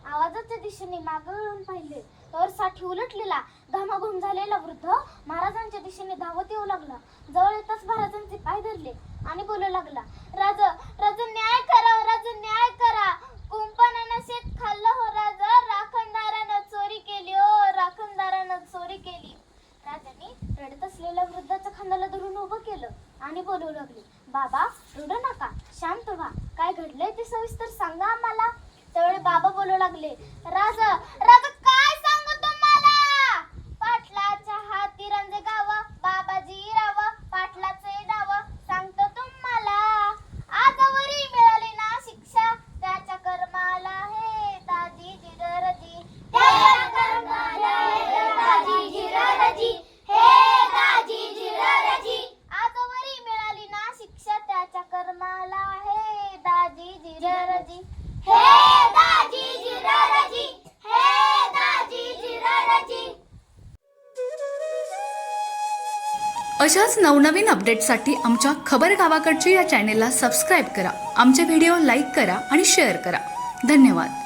आवाजाच्या दिशेने मागे वळून पाहिले तर साठी उलटलेला घामाघूम झालेला वृद्ध महाराजांच्या दिशेने धावत येऊ लागला. जवळ येताच महाराजांचे पाय धरले आणि बोलू लागला, राजा राजा न्याय करा, राजा न्याय करा. कुंपणानं शेत खाल्लं हो राजा, राखणदारानं चोरी केली हो, राखणदारानं चोरी केली. राजाने रडत असलेल्या वृद्धाच्या खांद्याला धरून उभं केलं आणि बोलू लागले, बाबा रडू नका, शांत व्हा, काय घडलंय ते सविस्तर सांगा आम्हाला. त्यावेळी बाबा बोलू लागले, राजा राजा काय सांगू तुम्हाला. पाटलाच्या हाती रंजे गाव, बाबाजी राव, पाटलाचे डाव, सांगतो तुम्हाला. आजवरी मिळाली ना शिक्षा, त्याच्या कर्माला हे दाजी जिरजी, त्याच्या कर्माला हे दाजी जिरजी, हे दाजी जिरजी. आजवरी मिळाली ना शिक्षा, त्याच्या कर्माला हे दाजी जिरजी, हे दाजी जिरजी, हे दाजी जिरजी. अशाच नवनवीन अपडेटसाठी आमच्या खबर गावाकडची या चॅनेलला सबस्क्राईब करा. आमचे व्हिडिओ लाईक करा आणि शेअर करा. धन्यवाद.